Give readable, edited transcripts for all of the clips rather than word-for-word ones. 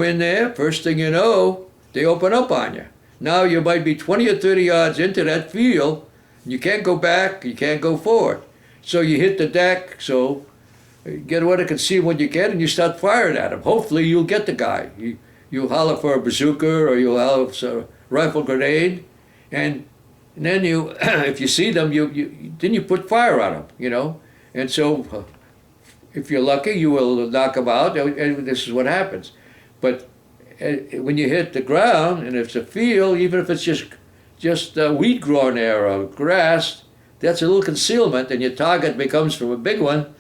in there, first thing you know, they open up on you. Now you might be 20 or 30 yards into that field, you can't go back, you can't go forward. So you hit the deck, so you get what I can see what you get, and you start firing at him. Hopefully you'll get the guy. You'll holler for a bazooka, or you'll holler for a rifle grenade, and then you, if you see them, then you put fire on them, you know. And so if you're lucky, you will knock them out, and this is what happens. But when you hit the ground, and it's a field, even if it's just wheat growing there or grass, that's a little concealment, and your target becomes from a big one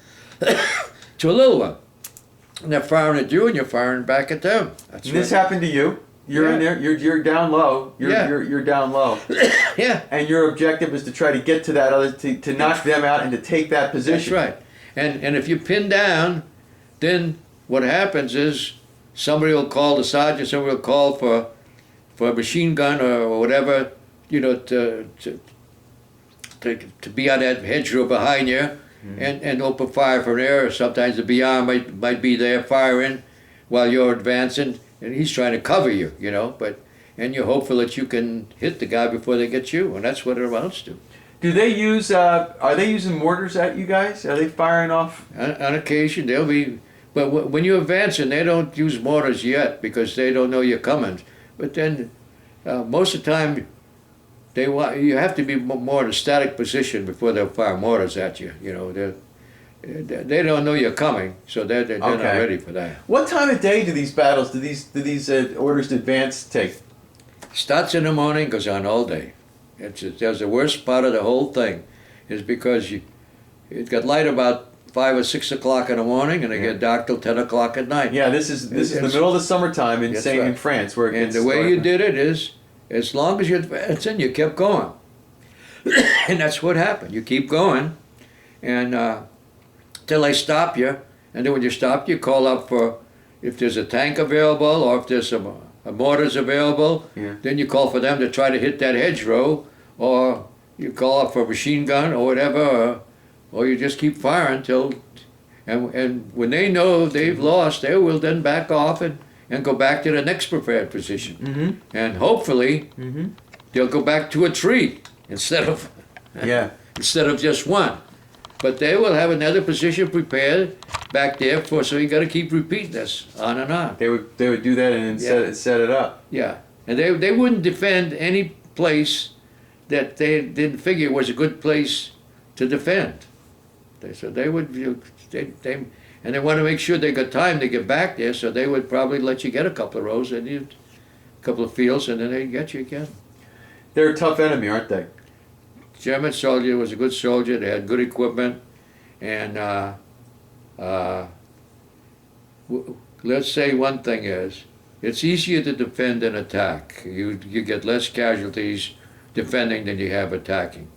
to a little one. And they're firing at you, and you're firing back at them. That's and this happened to you. You're in there. You're down low. You're down low. Yeah. And your objective is to try to get to that other to knock them out and to take that position. That's right. And if you pin down, then what happens is somebody will call the sergeant. Somebody will call for a machine gun or whatever, you know, to be on that hedgerow behind you, and open fire from there. Or sometimes the BR might be there firing while you're advancing, and he's trying to cover you, you know. And you're hopeful that you can hit the guy before they get you, and that's what it amounts to. Do they use? Are they using mortars at you guys? Are they firing off? On occasion, they'll be. But when you're advancing, they don't use mortars yet because they don't know you're coming. But then, most of the time, you have to be more in a static position before they'll fire mortars at you. You know, they don't know you're coming, so they're not ready for that. What time of day do these battles, do these orders to advance take? Starts in the morning, goes on all day. That's the worst part of the whole thing, is because it got light about 5 or 6 o'clock in the morning, and it get dark till 10 o'clock at night. Yeah, this is the middle of the summertime in in France, where it gets and the way dark. you did it is, as long as you're advancing, you kept going, and that's what happened. You keep going, and till they stop you, and then when you stop, you call up for if there's a tank available or if there's some mortars available. Yeah. Then you call for them to try to hit that hedgerow, or you call up for a machine gun or whatever, or you just keep firing till, and when they know they've lost, they will then back off and go back to the next prepared position. And hopefully they'll go back to a tree instead of just one. But they will have another position prepared back there so you got to keep repeating this on and on. They would do that and then set it up. Yeah, and they wouldn't defend any place that they didn't figure was a good place to defend. So they would, and they want to make sure they got time to get back there, so they would probably let you get a couple of rows and a couple of fields, and then they'd get you again. They're a tough enemy, aren't they? German soldier was a good soldier. They had good equipment, and let's say one thing is, it's easier to defend than attack. You get less casualties defending than you have attacking.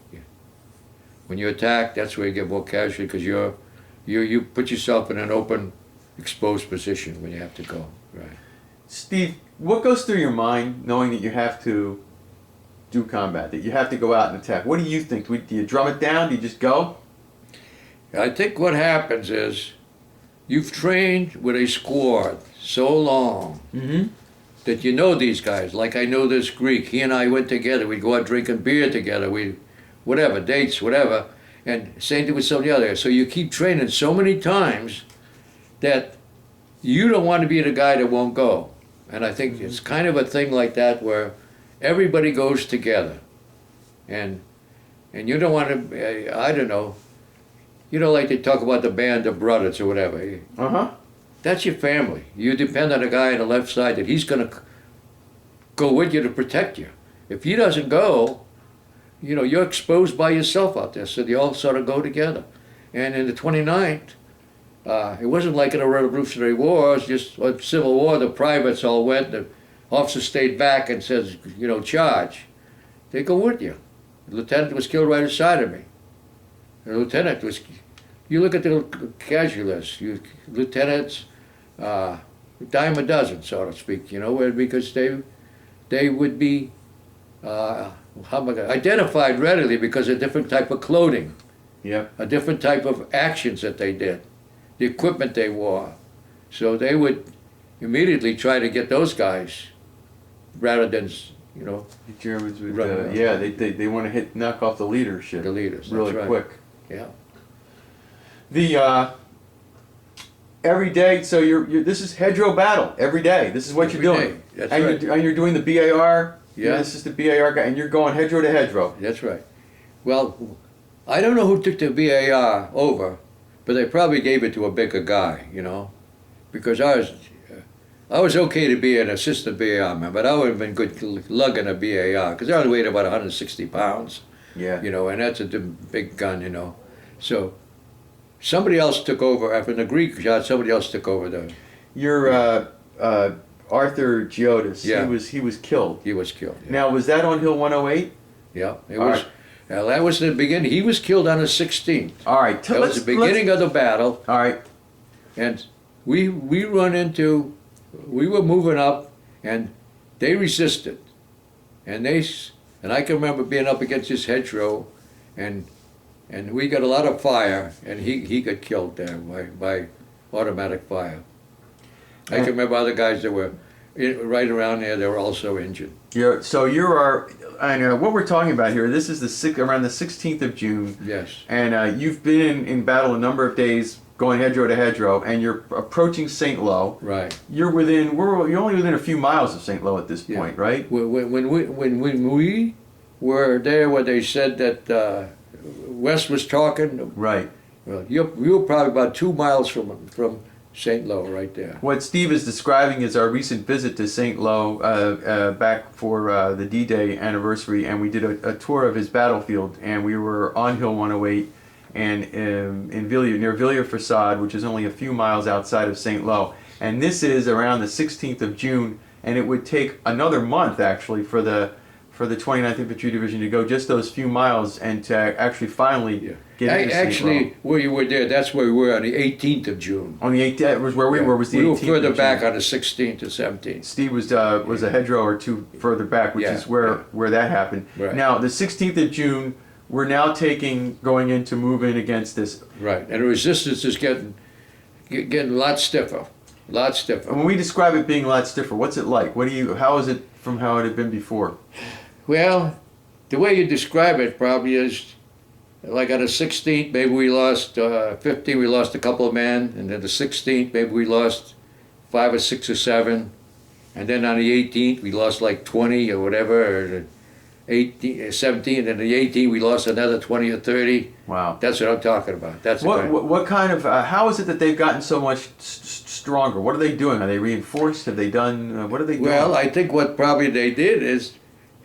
When you attack, that's where you get more casualty, because you put yourself in an open, exposed position when you have to go. Right. Steve, what goes through your mind knowing that you have to do combat, that you have to go out and attack? What do you think? Do you drum it down? Do you just go? I think what happens is you've trained with a squad so long that you know these guys. Like I know this Greek. He and I went together. We'd go out drinking beer together. Whatever, dates, whatever. And same thing with some of the others. So you keep training so many times that you don't want to be the guy that won't go. And I think it's kind of a thing like that where everybody goes together. And you don't want to, I don't know, like they talk about the band of brothers or whatever. That's your family. You depend on a guy on the left side that he's going to go with you to protect you. If he doesn't go, you're exposed by yourself out there, so they all sort of go together. And in the 29th, it wasn't like in a Revolutionary War, it was just a Civil War. The privates all went, the officer stayed back and says, charge. They go with you. The lieutenant was killed right beside of me. The lieutenant was, you look at the casualties, lieutenants, dime a dozen, so to speak, because they would be, identified readily because of different type of clothing, a different type of actions that they did, the equipment they wore. So they would, immediately try to get those guys rather than, you know, The Germans would, Right. yeah, they want to knock off the leadership the leaders. That's really right. quick. Yeah. The every day, so this is hedgerow battle every day. This is what Every you're day. doing, That's and right. you're doing the BAR. Yeah. This is the BAR guy, and you're going hedgerow to hedgerow. That's right. Well, I don't know who took the VAR over, but they probably gave it to a bigger guy, you know, because I was okay to be an assistant VAR man, but I would have been good lugging a VAR because I was weighed about 160 pounds, Yeah. you know, and that's a big gun, you know. So somebody else took over after the Greek shot. Somebody else took over You're Arthur Giotis. Yeah. He was killed. He was killed. Yeah. Now, was that on Hill 108? Yeah, it All was. right. Well, that was the beginning. He was killed on the 16th. All right. That was the beginning of the battle. All right. And we were moving up, and they resisted, and I can remember being up against this hedgerow, and we got a lot of fire, and he got killed there by automatic fire. I can remember other guys that were right around there. They were also injured. And what we're talking about here. This is around the 16th of June. Yes. And you've been in battle a number of days, going hedgerow to hedgerow, and you're approaching St. Lo. Right. You're only within a few miles of St. Lo at this point, right? When we were there, where they said that West was talking. Right. Well, you were probably about 2 miles from St. Lo, right there. What Steve is describing is our recent visit to St. Lo back for the D-Day anniversary, and we did a tour of his battlefield, and we were on Hill 108 and in near Villiers-Façade, which is only a few miles outside of St. Lo. And this is around the 16th of June, and it would take another month actually for the 29th Infantry Division to go just those few miles and to actually finally get into St. Lo. Actually, where you were there, that's where we were on the 18th of June. On the 18th, was where we were. Was the 18th? We were further of June. back on the 16th to 17th. Steve was a hedgerow or two further back, which Yeah, is where that happened. Right. Now, the 16th of June, we're now going in to move in against this. Right, and the resistance is getting a lot stiffer, And when we describe it being a lot stiffer, what's it like? How is it from how it had been before? Well, the way you describe it probably is like on the 16th, maybe we lost 50, we lost a couple of men, and then the 16th, maybe we lost 5 or 6 or 7, and then on the 18th, we lost like 20 or whatever, or the 17th, and the 18th, we lost another 20 or 30. Wow. That's what I'm talking about. That's What kind of, how is it that they've gotten so much stronger? What are they doing? Are they reinforced? Have they done, what are they doing? Well, I think what probably they did is,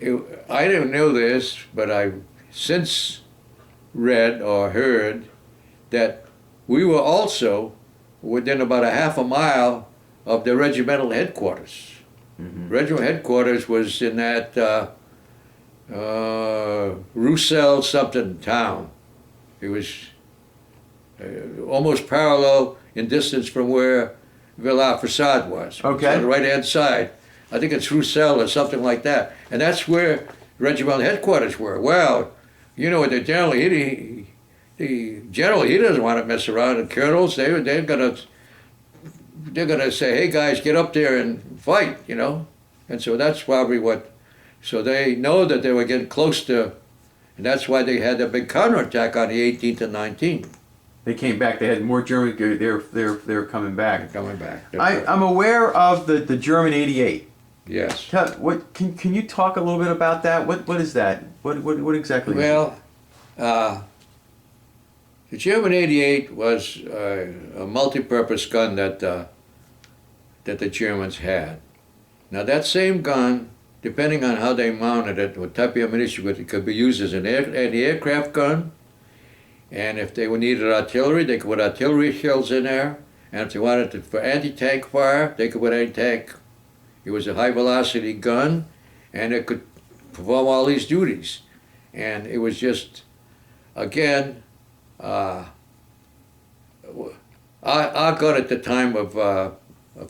I didn't know this, but I've since read or heard that we were also within about a half a mile of the regimental headquarters. Mm-hmm. Regimental headquarters was in that Roussel something town. It was almost parallel in distance from where Villiers-Façade was. Okay. On the right-hand side. I think it's Roussel or something like that. And that's where regimental headquarters were. Well, you know what the general, the general, he doesn't want to mess around. The colonels, they're gonna say, hey guys, get up there and fight, you know? And so that's probably so they know that they were getting close to, and that's why they had a big counterattack on the 18th and 19th. They came back. They had more German. They're coming back. They're coming back. I'm aware of the German 88. Yes. Can you talk a little bit about that? What is that? What exactly? Well, the German 88 was a multi-purpose gun that the Germans had. Now that same gun, depending on how they mounted it, what type of ammunition, it could be used as an aircraft gun, and if they needed artillery, they could put artillery shells in there, and if they wanted it for anti-tank fire, they could put anti-tank. It was a high-velocity gun, and it could perform all these duties. And it was just, again, our gun at the time of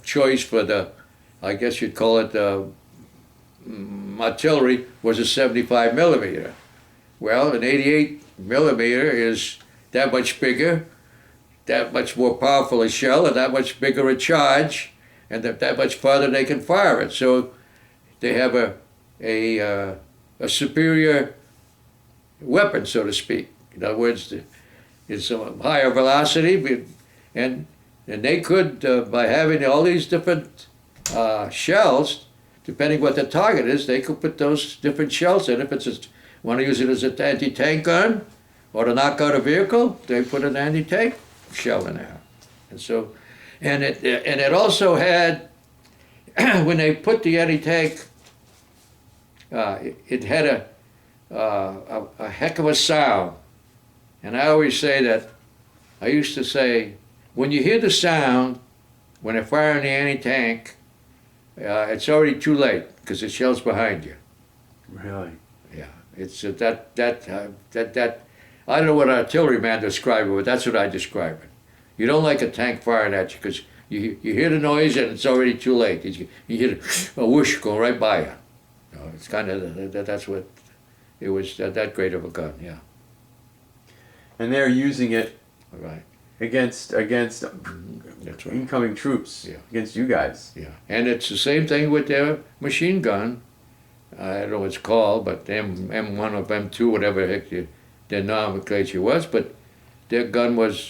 choice for the, I guess you'd call it artillery, was a 75 millimeter. Well, an 88 millimeter is that much bigger, that much more powerful a shell, and that much bigger a charge, and that much farther they can fire it. So they have a superior weapon, so to speak. In other words, it's a higher velocity, and they could, by having all these different shells, depending what the target is, they could put those different shells in. If it's want to use it as an anti-tank gun or to knock out a vehicle, they put an anti-tank shell in there. And so, and it also had, when they put the anti-tank, it had a heck of a sound. And I always say that, I used to say, when you hear the sound, when they're firing the anti-tank, it's already too late because the shell's behind you. Really? Yeah, it's that I don't know what artilleryman described it, but that's what I describe it. You don't like a tank firing at you because you hear the noise and it's already too late. You hear a whoosh going right by you. It's kind of that's what it was. That great of a gun, yeah. And they're using it Right. against That's right. incoming troops, Yeah. against you guys. Yeah, and it's the same thing with their machine gun. I don't know what it's called, but M1 or M2, whatever the heck their nomenclature was, but their gun was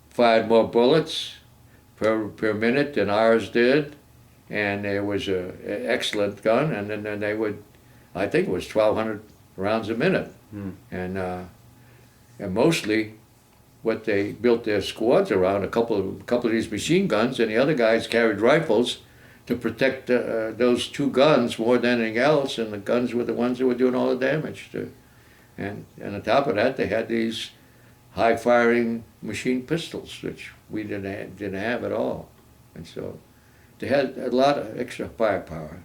fired more bullets per minute than ours did, and it was an excellent gun. And then they would, I think it was 1,200 rounds a minute, and mostly what they built their squads around, a couple of these machine guns, and the other guys carried rifles to protect those two guns more than anything else, and the guns were the ones that were doing all the damage. And on top of that, they had these high-firing machine pistols, which we didn't have at all. And so they had a lot of extra firepower.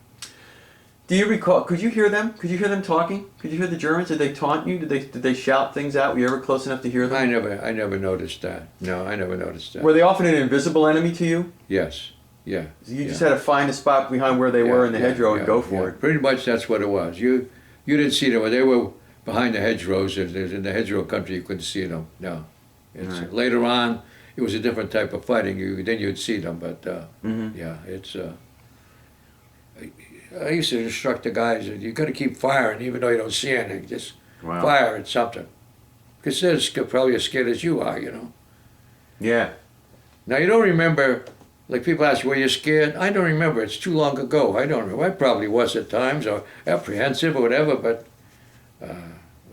Do you recall? Could you hear them? Could you hear them talking? Could you hear the Germans? Did they taunt you? Did they shout things out? Were you ever close enough to hear them? I never noticed that. No, I never noticed that. Were they often an invisible enemy to you? Yes. Yeah. So you just had to find a spot behind where they were in the hedgerow and go for it. Pretty much that's what it was. You didn't see them. They were behind the hedgerows. In the hedgerow country, you couldn't see them. No. Right. Later on, it was a different type of fighting. Then you'd see them. But yeah, it's. I used to instruct the guys that you got to keep firing even though you don't see anything. Just fire at something. Because they're probably as scared as you are, you know. Yeah. Now you don't remember. Like people ask, were you scared? I don't remember. It's too long ago. I don't remember. I probably was at times, or apprehensive, or whatever. But what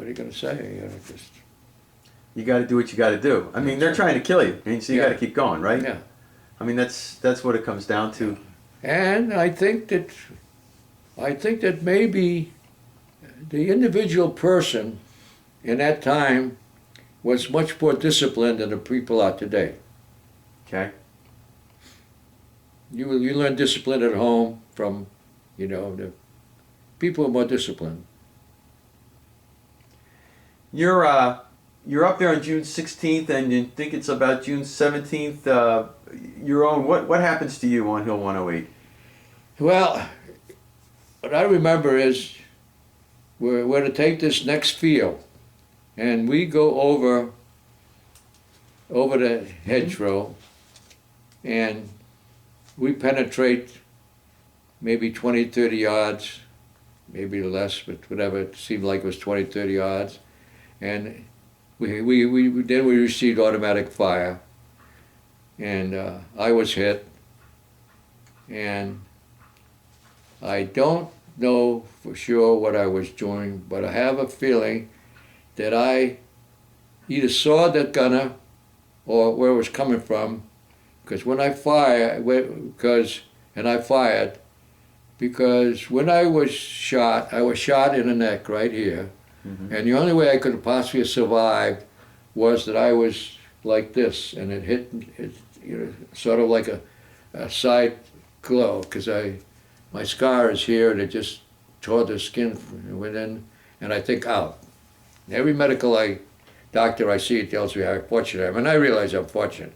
are you going to say? You know, just. You got to do what you got to do. I mean, they're trying to kill you, so you got to keep going, right? Yeah. I mean, that's what it comes down to. And I think that maybe the individual person in that time was much more disciplined than the people are today. Okay. You learn discipline at home from, the people are more disciplined. You're up there on June 16th, and you think it's about June 17th. What happens to you on Hill 108? Well, what I remember is we're to take this next field, and we go over the hedgerow, and we penetrate maybe 20, 30 yards, maybe less, but whatever, it seemed like it was 20, 30 yards. And then we received automatic fire, and I was hit, and I don't know for sure what I was doing, but I have a feeling that I either saw that gunner or where it was coming from, because when I fired, because when I was shot in the neck right here, and the only way I could have possibly survived was that I was like this, and it hit sort of like a side glow, because my scar is here, and it just tore the skin within, and I think out. Every medical doctor I see tells me how fortunate I am, and I realize I'm fortunate,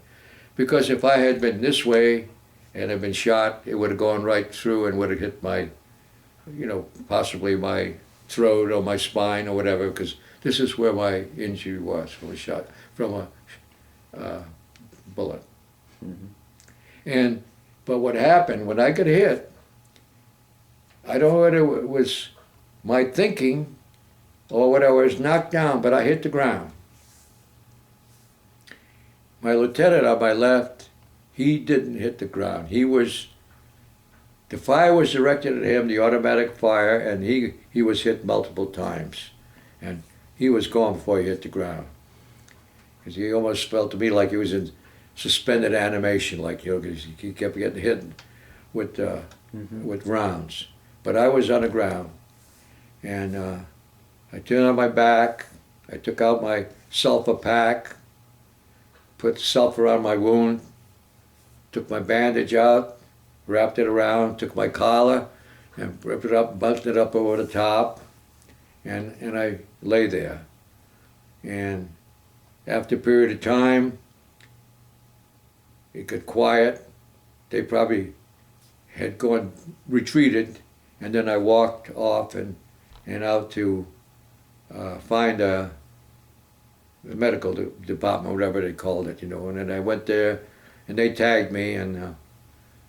because if I had been this way and had been shot, it would have gone right through and would have hit my, possibly my throat or my spine or whatever, because this is where my injury was from a shot, from a bullet. But what happened, when I got hit, I don't know whether it was my thinking or whether I was knocked down, but I hit the ground. My lieutenant on my left, he didn't hit the ground. The fire was directed at him, the automatic fire, and he was hit multiple times. And he was gone before he hit the ground. Because he almost felt to me like he was in suspended animation, like, you know, because he kept getting hit with rounds. But I was on the ground, and I turned on my back. I took out my sulfur pack, put sulfur on my wound, took my bandage out, wrapped it around, took my collar, and ripped it up, bunched it up over the top, and I lay there. And after a period of time, it got quiet. They probably had retreated, and then I walked off and out to find the medical department, whatever they called it, you know. And then I went there, and they tagged me, and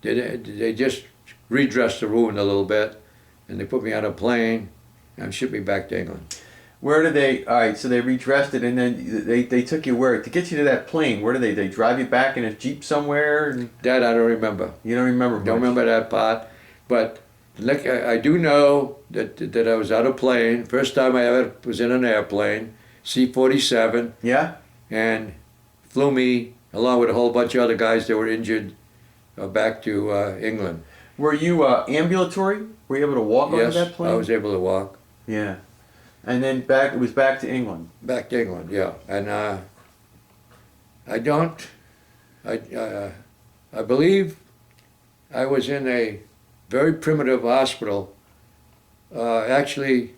they just redressed the wound a little bit, and they put me on a plane and shipped me back to England. Where did they? All right, so they redressed it, and then they took you where to get you to that plane? Where did they drive you back in a jeep somewhere? And That I don't remember. you don't remember? Don't much. remember that part, but I do know that I was on a plane. First time I ever was in an airplane, C-47, Yeah. and flew me along with a whole bunch of other guys that were injured back to England. Were you ambulatory? Were you able to walk Yes, onto that plane? I was able to walk Yeah. And then it was back to England. back to England. Yeah, and I believe I was in a very primitive hospital. Actually,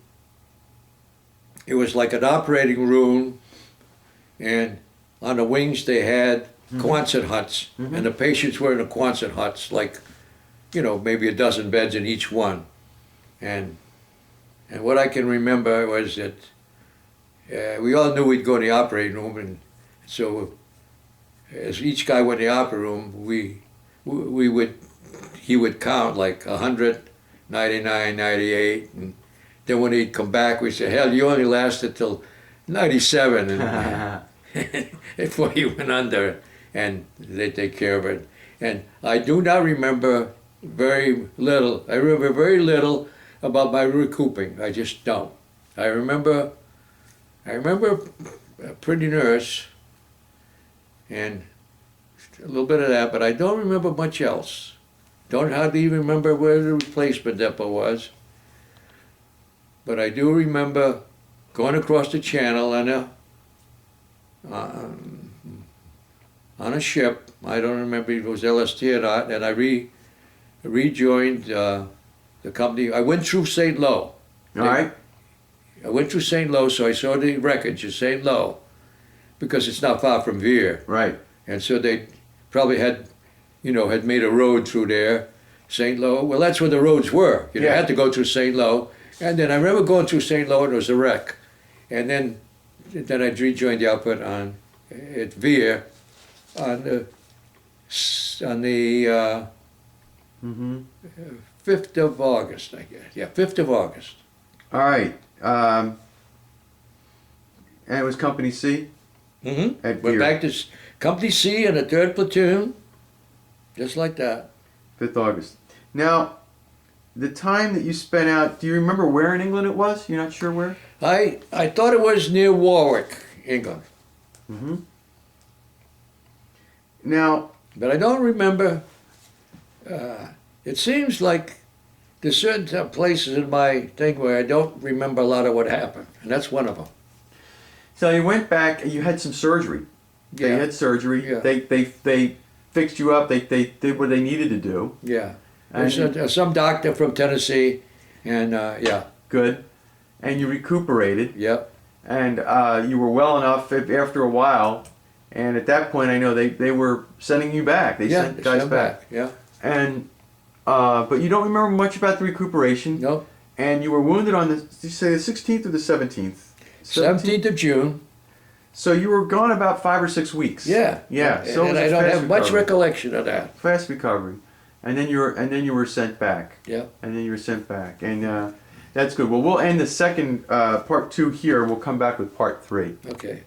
it was like an operating room, and on the wings they had Quonset huts, and the patients were in the Quonset huts, like, you know, maybe a dozen beds in each one. And what I can remember was that we all knew we'd go in the operating room, and so as each guy went in the operating room, he would count like 100, 99, 98, and then when he'd come back, we'd say, hell, you only lasted till 97, and before you went under, and they take care of it. And I do not remember very little. I remember very little about my recouping. I just don't. I remember a pretty nurse, and a little bit of that, but I don't remember much else. Don't hardly even remember where the replacement depot was. But I do remember going across the channel on a ship. I don't remember if it was LST or not, and I rejoined the company. I went through St. Lo. All right. I went through St. Lo, so I saw the wreckage of St. Lo, because it's not far from Veer. Right. And so they probably had made a road through there, St. Lo. Well, that's where the roads were. You had to go through St. Lo. And then I remember going through St. Lo, and it was a wreck. And then I rejoined the outfit at Veer on the 5th of August, I guess. Yeah, 5th of August. All right. And it was Company C? Mm-hmm. At Went Veer. back to Company C in the 3rd Platoon, just like that. 5th August. Now, the time that you spent out, do you remember where in England it was? You're not sure where? I thought it was near Warwick, England. Mm-hmm. Now, But I don't remember. It seems like there's certain places in my thing where I don't remember a lot of what happened, and that's one of them. so you went back and you had some surgery. They Yeah. had surgery. Yeah. They fixed you up. They did what they needed to do. Yeah. And There's some doctor from Tennessee, and yeah, Good. And you recuperated. yep, And you were well enough after a while. And at that point, I know they were sending you back. They yeah, sent guys sent back. yeah, And but you don't remember much about the recuperation. no, And you were wounded on did you say the 16th or the 17th? 17th of June, So you were gone about 5 or 6 weeks. Yeah. Yeah. And, So it and was I a don't fast have much recovery. recollection of that. Fast recovery, and then you were sent back. Yeah. And then you were sent back, and that's good. Well, we'll end the second part 2 here. We'll come back with part 3. Okay.